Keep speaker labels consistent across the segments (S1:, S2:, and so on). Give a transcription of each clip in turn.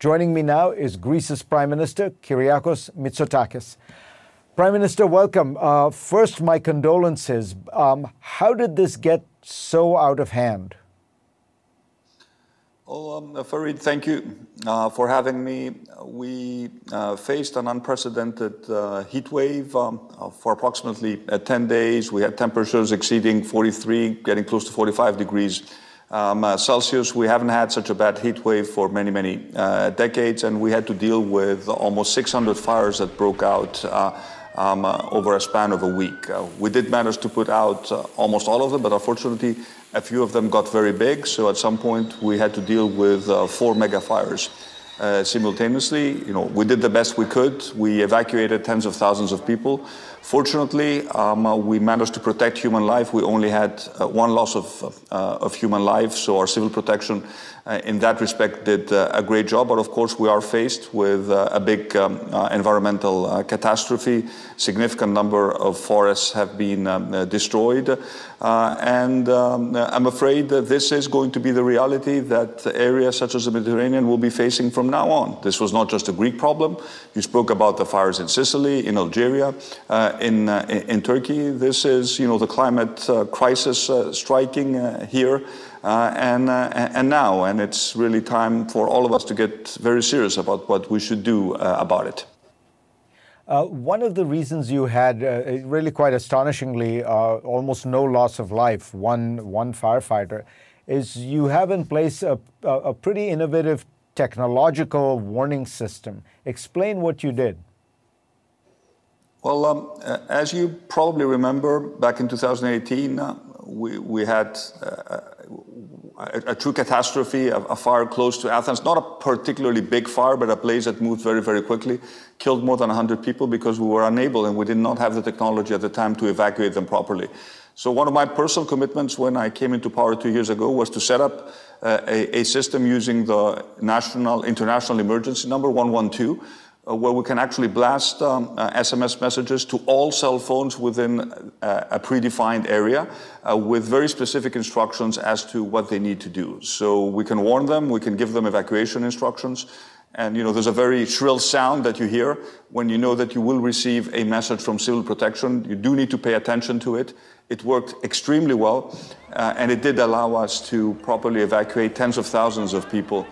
S1: Joining me now is Greece's Prime Minister, Kyriakos Mitsotakis. Prime Minister, welcome. First, my condolences. How did this get so out of hand?
S2: Well, Farid, thank you for having me. We faced an unprecedented heat wave for approximately 10 days. We had temperatures exceeding 43, getting close to 45 degrees Celsius. We haven't had such a bad heat wave for many decades, and we had to deal with almost 600 fires that broke out over a span of a week. We did manage to put out almost all of them, but unfortunately, a few of them got very big. So at some point, we had to deal with 4 mega fires simultaneously. We did the best we could. We evacuated tens of thousands of people. Fortunately, we managed to protect human life. We only had one loss of human life, so our civil protection in that respect did a great job. But of course, we are faced with a big environmental catastrophe. Significant number of forests have been destroyed. And I'm afraid that this is going to be the reality that areas such as the Mediterranean will be facing from now on. This was not just a Greek problem. You spoke about the fires in Sicily, in Algeria, in Turkey. This is, the climate crisis striking here and now. And it's really time for all of us to get very serious about what we should do about it.
S1: One of the reasons you had, really quite astonishingly, almost no loss of life, one firefighter, is you have in place a pretty innovative technological warning system. Explain what you did.
S2: Well, as you probably remember, back in 2018, we had a true catastrophe, a fire close to Athens, not a particularly big fire, but a blaze that moved very quickly, killed more than 100 people because we were unable and we did not have the technology at the time to evacuate them properly. So one of my personal commitments when I came into power 2 years ago was to set up a system using the international emergency number 112, where we can actually blast SMS messages to all cell phones within a predefined area with very specific instructions as to what they need to do. So we can warn them, we can give them evacuation instructions, and there's a very shrill sound that you hear when you know that you will receive a message from civil protection. You do need to pay attention to it. It worked extremely well, and it did allow us to properly evacuate tens of thousands of people.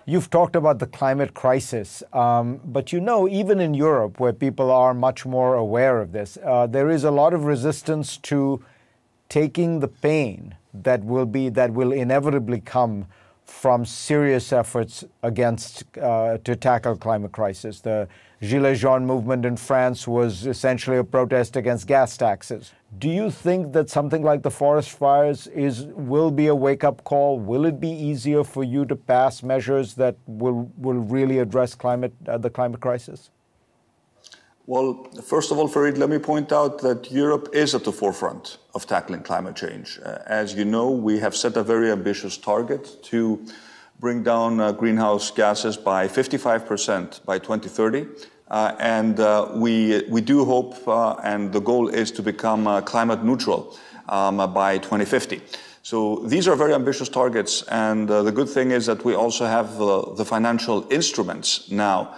S1: You've talked about the climate crisis, but even in Europe, where people are much more aware of this, there is a lot of resistance to taking the pain that will inevitably come from serious efforts to tackle climate crisis. The Gilets jaunes movement in France was essentially a protest against gas taxes. Do you think that something like the forest fires will be a wake-up call? Will it be easier for you to pass measures that will really address the climate crisis?
S2: Well, first of all, Farid, let me point out that Europe is at the forefront of tackling climate change. As you know, we have set a very ambitious target to bring down greenhouse gases by 55% by 2030. We do hope, and the goal is to become climate neutral by 2050. So these are very ambitious targets, and the good thing is that we also have the financial instruments now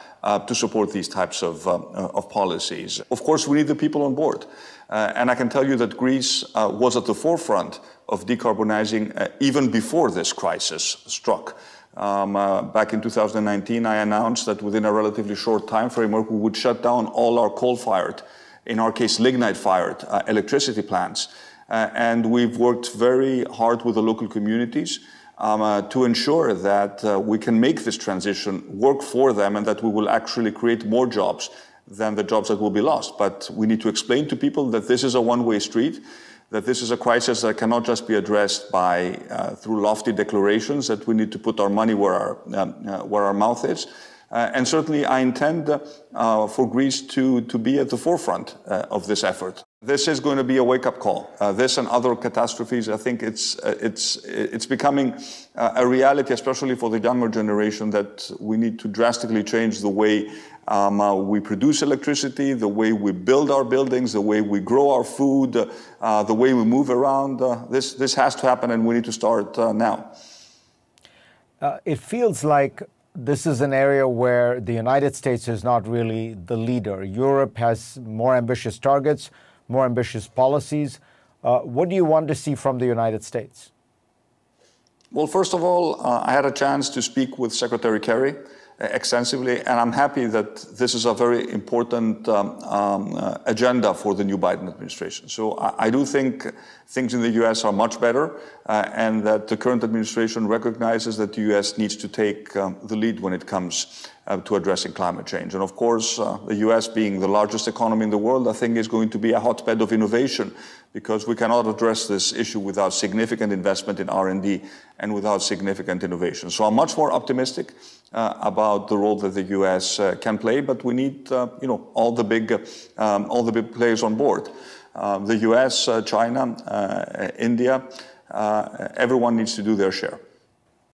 S2: to support these types of policies. Of course, we need the people on board. And I can tell you that Greece was at the forefront of decarbonizing even before this crisis struck. Back in 2019, I announced that within a relatively short time framework, we would shut down all our coal-fired, in our case, lignite-fired electricity plants. And we've worked very hard with the local communities to ensure that we can make this transition work for them and that we will actually create more jobs than the jobs that will be lost. But we need to explain to people that this is a one-way street, that this is a crisis that cannot just be addressed through lofty declarations, that we need to put our money where our mouth is. And certainly I intend for Greece to be at the forefront of this effort. This is going to be a wake-up call. This and other catastrophes, I think it's becoming a reality, especially for the younger generation, that we need to drastically change the way we produce electricity, the way we build our buildings, the way we grow our food, the way we move around. This has to happen, and we need to start now.
S1: It feels like this is an area where the United States is not really the leader. Europe has more ambitious targets, more ambitious policies. What do you want to see from the United States?
S2: Well, first of all, I had a chance to speak with Secretary Kerry extensively, and I'm happy that this is a very important agenda for the new Biden administration. So I do think things in the U.S. are much better, and that the current administration recognizes that the U.S. needs to take the lead when it comes to addressing climate change. And of course, the U.S. being the largest economy in the world, I think is going to be a hotbed of innovation, because we cannot address this issue without significant investment in R&D and without significant innovation. So I'm much more optimistic about the role that the U.S. Can play, but we need, all the big players on board. The U.S., China, India, everyone needs to do their share.